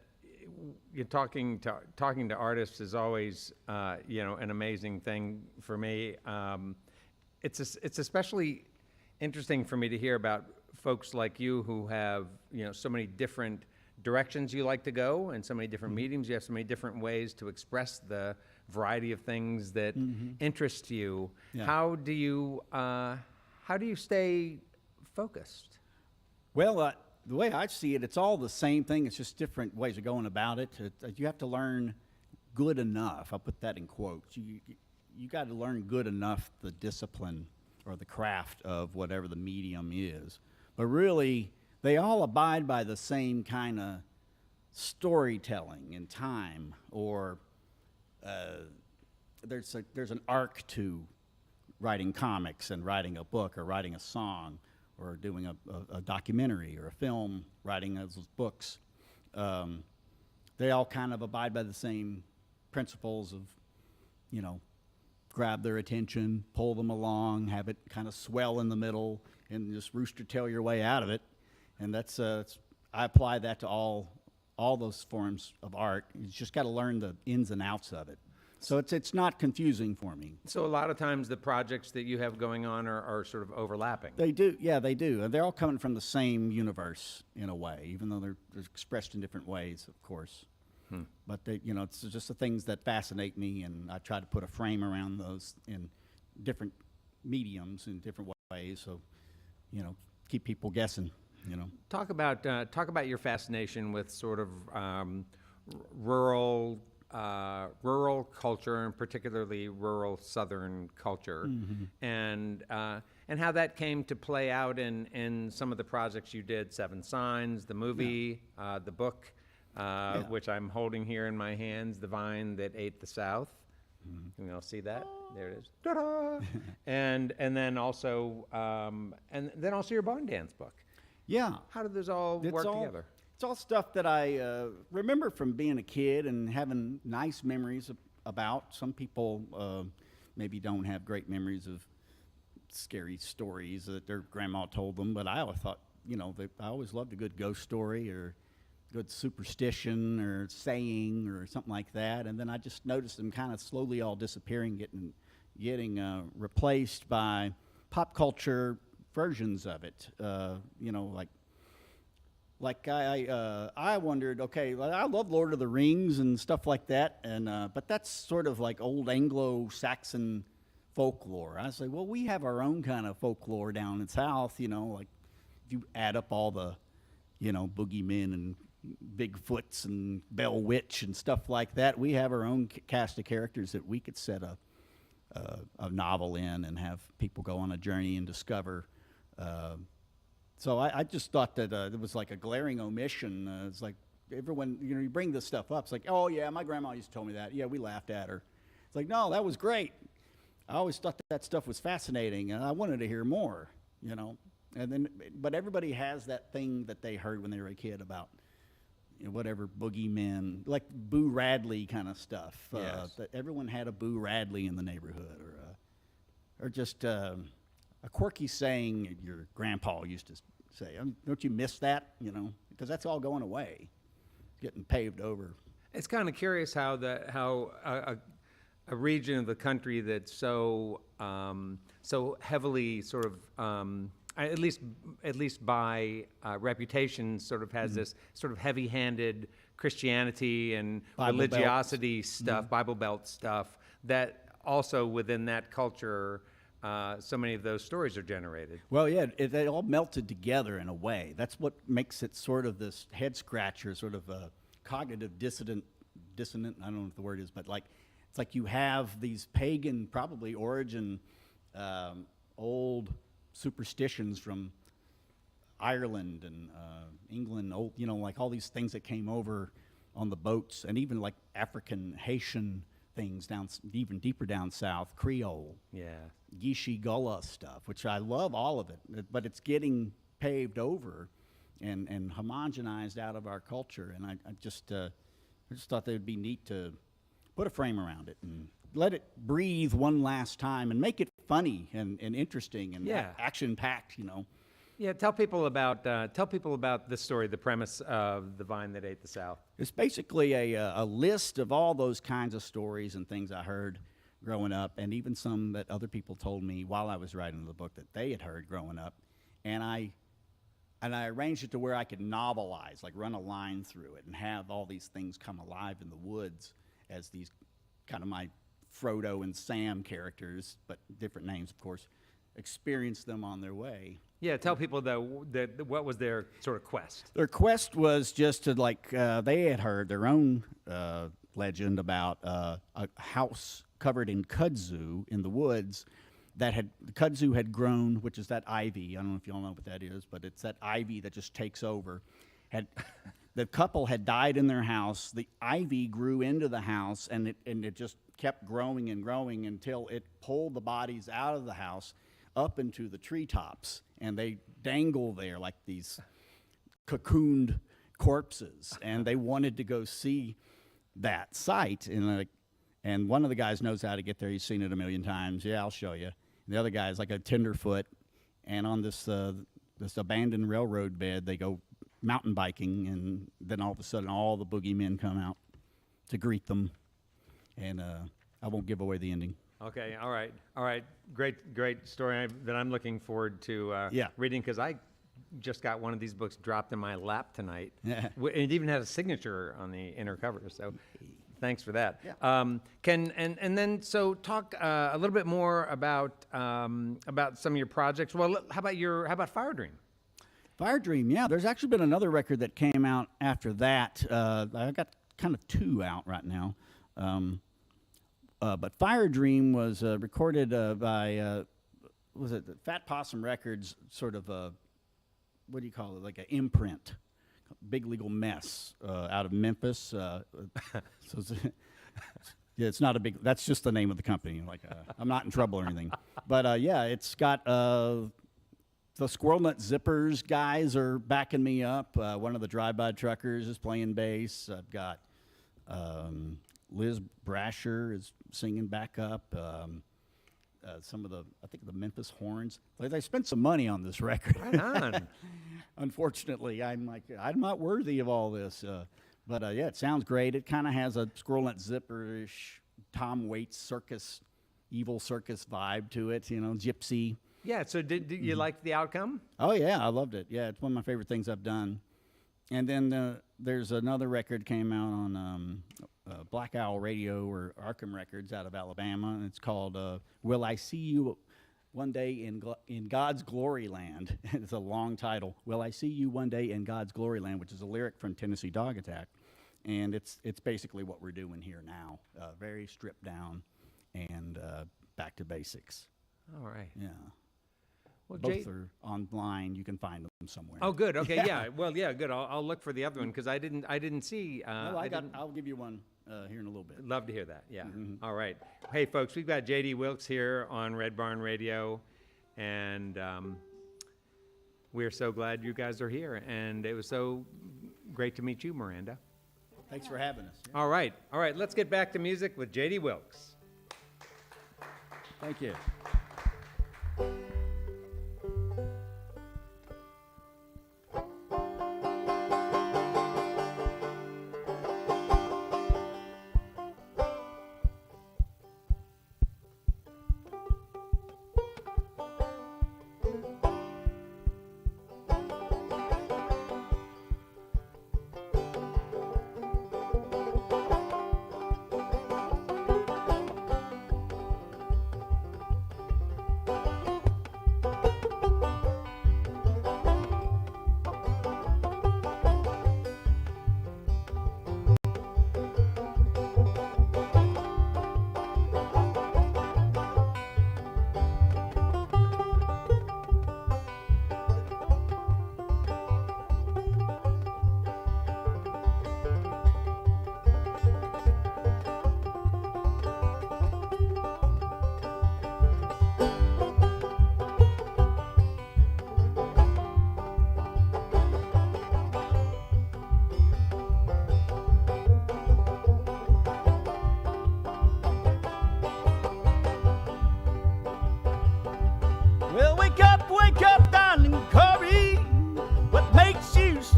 you're talking to artists is always an amazing thing for me. It's especially interesting for me to hear about folks like you who have so many different directions you like to go and so many different mediums. You have so many different ways to express the variety of things that interest you. Yeah. How do you stay focused? Well, the way I see it, it's all the same thing. It's just different ways of going about it. You have to learn good enough. I'll put that in quotes. You got to learn good enough the discipline or the craft of whatever the medium is. But really, they all abide by the same kind of storytelling and time, or there's an arc to writing comics and writing a book or writing a song or doing a documentary or a film, writing those books. They all kind of abide by the same principles of, grab their attention, pull them along, have it kind of swell in the middle, and just rooster tail your way out of it. And that's I apply that to all those forms of art. You just got to learn the ins and outs of it. So it's not confusing for me. So a lot of times the projects that you have going on are sort of overlapping. They do, yeah, they do. And they're all coming from the same universe in a way, even though they're expressed in different ways, of course. But it's just the things that fascinate me, and I try to put a frame around those in different mediums in different ways. So, keep people guessing. Talk about your fascination with sort of rural culture, and particularly rural Southern culture, and how that came to play out in some of the projects you did. Seven Signs, the movie, the book, which I'm holding here in my hands, The Vine That Ate the South. You can all see that. There it is. Ta-da! and then also your barn dance book. Yeah. How did those all work together? It's all stuff that I remember from being a kid and having nice memories about. Some people maybe don't have great memories of scary stories that their grandma told them, but I always thought, I always loved a good ghost story or good superstition or saying or something like that. And then I just noticed them kind of slowly all disappearing, getting replaced by pop culture versions of it. Like I wondered, okay, I love Lord of the Rings and stuff like that, and but that's sort of like old Anglo-Saxon folklore. I was like, well, we have our own kind of folklore down in South, like if you add up all the, boogeymen and Bigfoots and Bell Witch and stuff like that, we have our own cast of characters that we could set a novel in and have people go on a journey and discover. So I just thought that it was like a glaring omission. It's like everyone, you bring this stuff up. It's like, oh, yeah, my grandma used to tell me that. Yeah, we laughed at her. It's like, no, that was great. I always thought that stuff was fascinating, and I wanted to hear more, And then, but everybody has that thing that they heard when they were a kid about whatever boogeymen, like Boo Radley kind of stuff. Yes. That everyone had a Boo Radley in the neighborhood, or just a quirky saying your grandpa used to say. Don't you miss that? Because that's all going away, getting paved over. It's kind of curious how a region of the country that's so heavily sort of at least by reputation sort of has this sort of heavy-handed Christianity and Bible religiosity stuff, Bible Belt stuff, that also within that culture so many of those stories are generated. Well, yeah, they all melted together in a way. That's what makes it sort of this head-scratcher, sort of a cognitive dissonant, I don't know what the word is, but it's like you have these pagan, probably origin, old superstitions from Ireland and England, old, like all these things that came over on the boats, and even like African, Haitian things down even deeper down south, Creole, Gishi Gullah stuff, which I love all of it, but it's getting paved over and homogenized out of our culture, and I just thought that it would be neat to put a frame around it and let it breathe one last time and make it funny and interesting and Yeah. action-packed, Yeah, tell people about this story, the premise of The Vine That Ate the South. It's basically a list of all those kinds of stories and things I heard growing up, and even some that other people told me while I was writing the book that they had heard growing up. And I arranged it to where I could novelize, like run a line through it and have all these things come alive in the woods as these kind of my Frodo and Sam characters, but different names, of course, experience them on their way. Yeah, tell people what was their sort of quest. Their quest was just to, they had heard their own legend about a house covered in kudzu in the woods the kudzu had grown, which is that ivy. I don't know if you all know what that is, but it's that ivy that just takes over. The couple had died in their house. The ivy grew into the house, and it just kept growing and growing until it pulled the bodies out of the house up into the treetops, and they dangle there like these cocooned corpses. And they wanted to go see that site, and one of the guys knows how to get there. He's seen it a million times. Yeah, I'll show you. And the other guy is like a tenderfoot, and on this abandoned railroad bed, they go mountain biking, and then all of a sudden, all the boogeymen come out to greet them. And I won't give away the ending. Okay, all right. Great story that I'm looking forward to reading, because I just got one of these books dropped in my lap tonight. It even had a signature on the inner cover, so thanks for that. Yeah. So talk a little bit more about some of your projects. Well, how about Fire Dream? Fire Dream, yeah. There's actually been another record that came out after that. I got kind of two out right now. But Fire Dream was recorded by, was it Fat Possum Records, sort of a, what do you call it, like an imprint, Big Legal Mess, out of Memphis. So it's not a big, that's just the name of the company. I'm not in trouble or anything. But it's got, the Squirrel Nut Zippers guys are backing me up. One of the drive-by truckers is playing bass. I've got Liz Brasher is singing back up. Some of I think the Memphis Horns. They spent some money on this record. Right on. Unfortunately, I'm not worthy of all this. But it sounds great. It kind of has a Squirrel Nut Zipper-ish, Tom Waits circus, evil circus vibe to it. Gypsy. Yeah. So did you like the outcome? Oh yeah, I loved it. Yeah, it's one of my favorite things I've done. And then there's another record came out on Black Owl Radio or Arkham Records out of Alabama, and it's called "Will I See You One Day in God's Glory Land?" It's a long title. "Will I See You One Day in God's Glory Land?" which is a lyric from Tennessee Dog Attack, and it's basically what we're doing here now. Very stripped down and back to basics. All right. Yeah. Well, Both are online. You can find them somewhere. Oh, good. Okay, yeah. Well, yeah, good. I'll look for the other one because I didn't see. I'll give you one here in a little bit. Love to hear that. Yeah. All right. Hey, folks, we've got J.D. Wilkes here on Red Barn Radio, and we're so glad you guys are here. And it was so great to meet you, Miranda. Thanks for having us. All right. Let's get back to music with J.D. Wilkes. Thank you.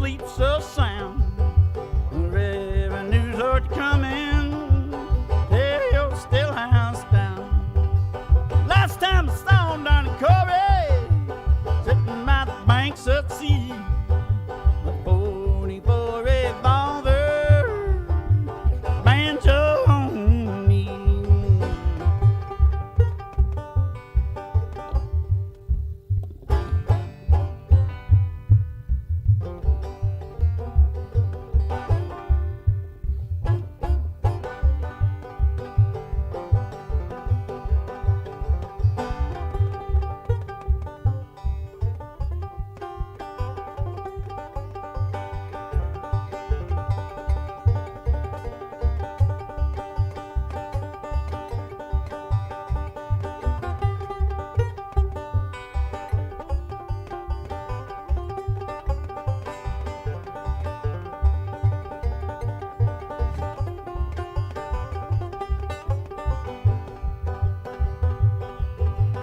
sleep so sound. The revenues are coming, tear your stillhouse down. Last time I saw Donnie Corey, sitting by the banks of the sea, the 44 revolver, banjo on me.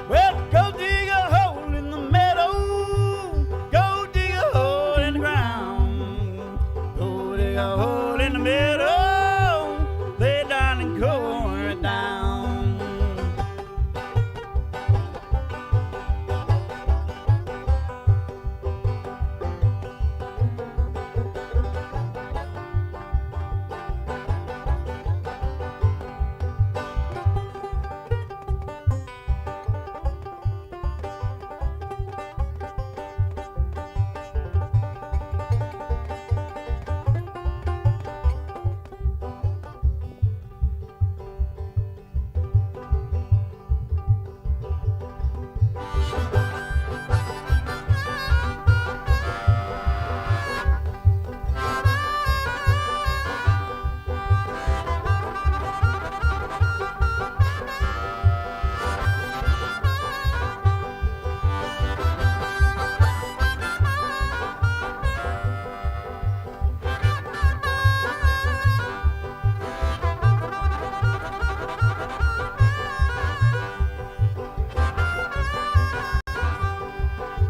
Well, go dig a hole in the meadow, go dig a hole in the ground, go dig a hole in the meadow, lay down and core it down.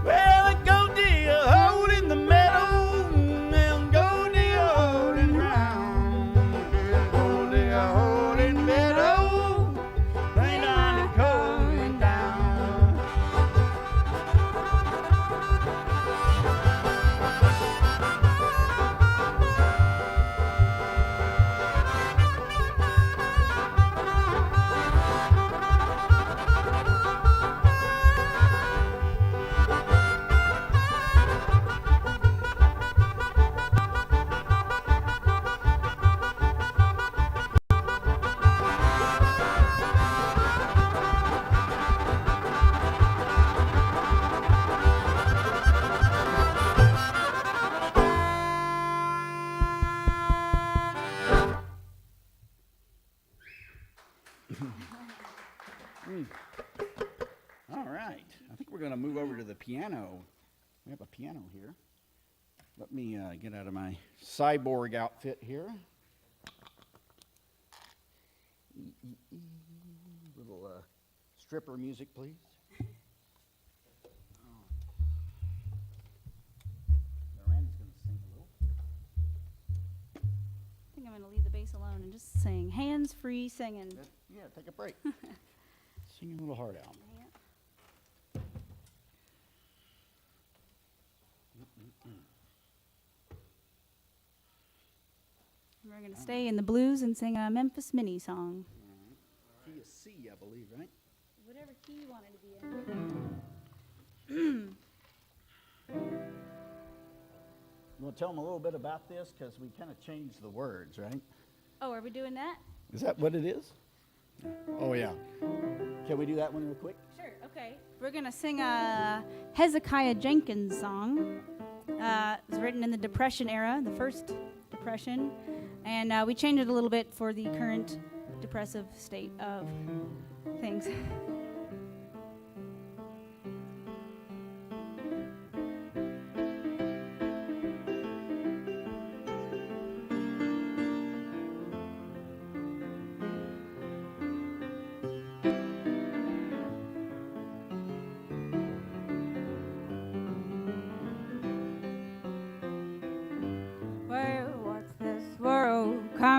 Well, go dig a hole in the meadow, and go dig a hole in the ground, go dig a hole in the meadow, lay down and core it down. All right, I think we're going to move over to the piano. We have a piano here. Let me get out of my cyborg outfit here. Little stripper music, please. Randy's going to sing a little. I think I'm going to leave the bass alone and just sing hands-free singing. Yeah, take a break. Sing your little heart out. We're going to stay in the blues and sing a Memphis Mini song. Key is C, I believe, right? Whatever key you want it to be in. You want to tell them a little bit about this? Because we kind of changed the words, right? Oh, are we doing that? Is that what it is? Oh, yeah. Can we do that one real quick? Sure, okay. We're going to sing a Hezekiah Jenkins song. It was written in the Depression era, the first Depression, and we changed it a little bit for the current depressive state of things.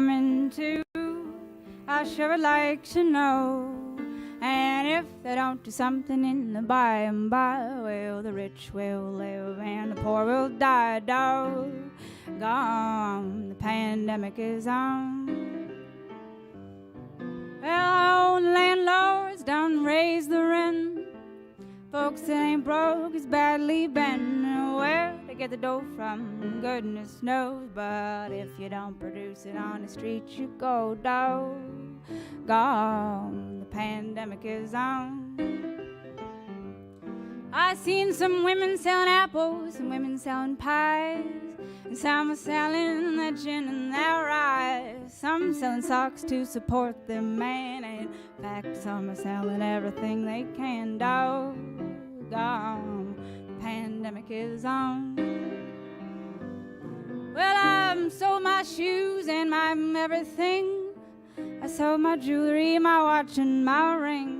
coming to? I sure would like to know. And if they don't do something in the by and by, well, the rich will live and the poor will die. Doggone, the pandemic is on. Well, old landlords done raise the rent. Folks that ain't broke is badly bent. Where to get the dough from, goodness knows. But if you don't produce it on the street, you go down. Gone, the pandemic is on. I seen some women selling apples, some women selling pies, and some are selling their gin and their rye. Some selling socks to support their man, and in fact, some are selling everything they can. Doggone, the pandemic is on. Well, I sold my shoes and my everything. I sold my jewelry, my watch and my ring.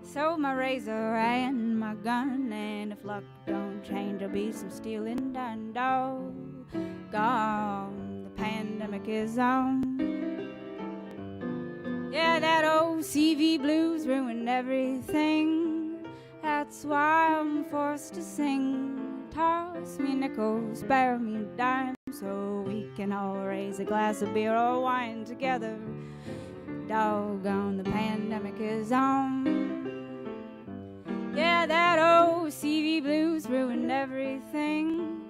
Sold my razor and my gun. And if luck don't change, there'll be some stealing done. Doggone, the pandemic is on. Yeah, that old CV blues ruined everything. That's why I'm forced to sing. Toss me a nickel, spare me a dime, so we can all raise a glass of beer or wine together. Doggone, the pandemic is on. Yeah, that old CV blues ruined everything.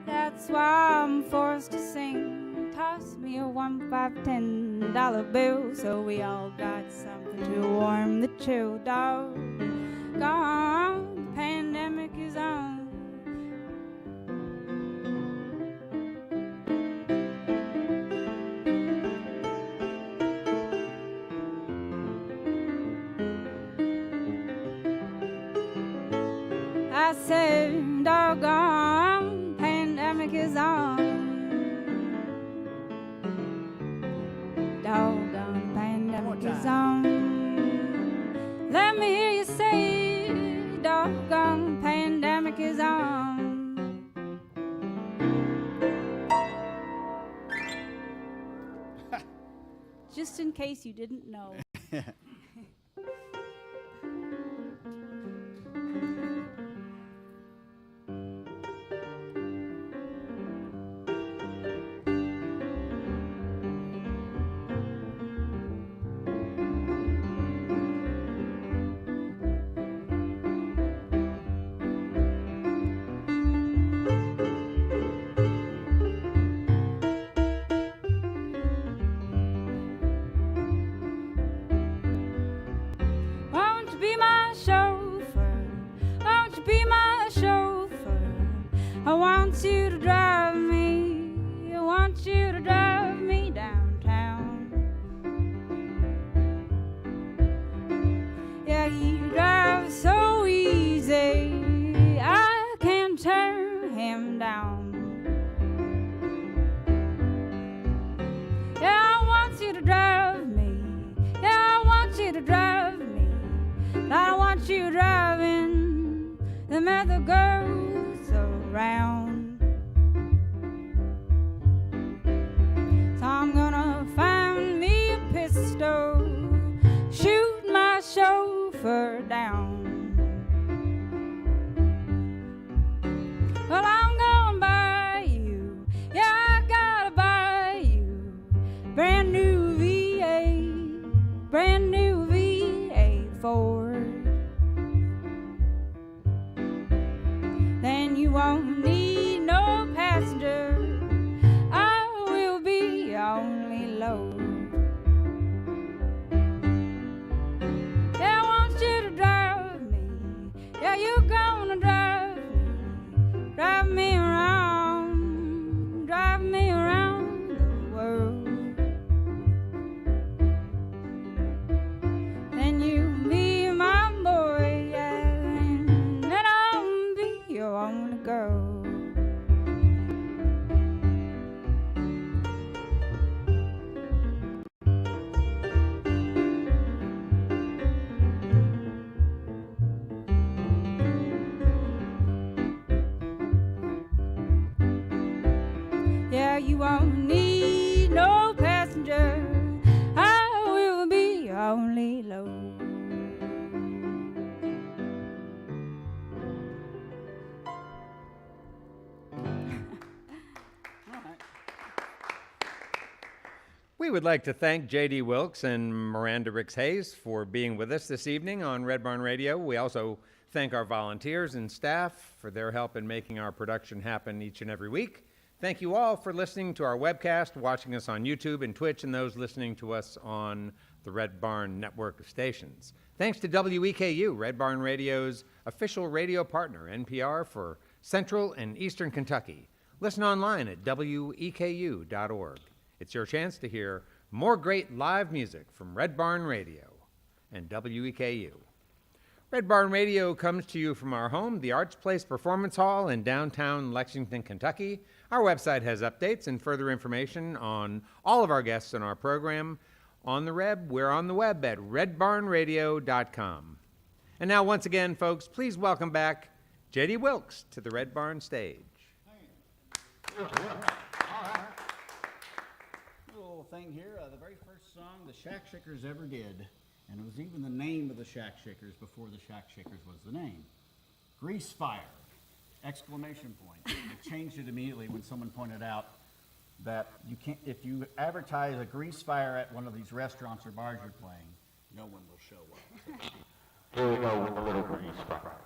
That's why I'm forced to sing. Toss me a $1, $5, $10 bill, so we all got something to warm the chill. Doggone, the pandemic is on. I said, doggone, pandemic is on. Doggone, pandemic is on. Let me hear you say, doggone, pandemic is on. Just in case you didn't know. Won't you be my chauffeur? Won't you be my chauffeur? I want you to drive me. I want you to drive me downtown. Yeah, you drive so easy, I can't turn him down. Yeah, I want you to drive me. Yeah, I want you to drive me. I don't want you driving the mother goes around. So I'm gonna find me a pistol, shoot my chauffeur down. Well, I'm gonna buy you, yeah, I gotta buy you brand new V8, brand new V8 Ford. Then you won't need no passenger, I will be your only load. Yeah, I want you to drive me, yeah, you're gonna drive me around, drive me around the world. Then you be my boy, yeah, and then I'll be your only girl. Yeah, you won't need no passenger, We would like to thank J.D. Wilkes and Miranda Ricks-Hayes for being with us this evening on Red Barn Radio. We also thank our volunteers and staff for their help in making our production happen each and every week. Thank you all for listening to our webcast, watching us on YouTube and Twitch, and those listening to us on the Red Barn network of stations. Thanks to WEKU, Red Barn Radio's official radio partner, NPR, for Central and Eastern Kentucky. Listen online at weku.org. It's your chance to hear more great live music from Red Barn Radio and WEKU. Red Barn Radio comes to you from our home, the Arts Place Performance Hall in downtown Lexington, Kentucky. Our website has updates and further information on all of our guests in our program. On the web, we're on the web at redbarnradio.com. And now, once again, folks, please welcome back J.D. Wilkes to the Red Barn stage. Little thing here, the very first song the Shack Shakers ever did, and it was even the name of the Shack Shakers before the Shack Shakers was the name. Grease Fire! Exclamation point. I changed it immediately when someone pointed out that you can't, if you advertise a grease fire at one of these restaurants or bars you're playing, no one will show up. Here we go with a little grease fire.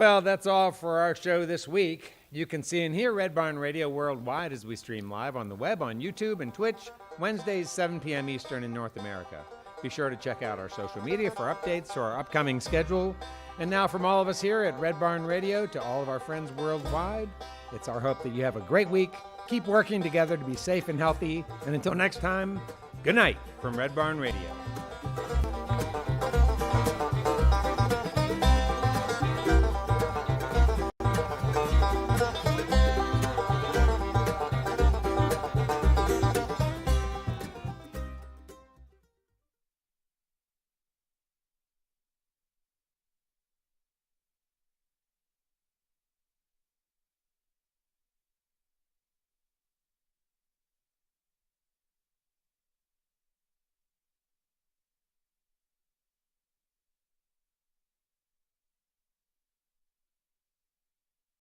Well, that's all for our show this week. You can see and hear Red Barn Radio worldwide as we stream live on the web, on YouTube and Twitch, Wednesdays, 7 p.m. Eastern in North America. Be sure to check out our social media for updates to our upcoming schedule. And now from all of us here at Red Barn Radio to all of our friends worldwide, it's our hope that you have a great week. Keep working together to be safe and healthy. And until next time, good night from Red Barn Radio.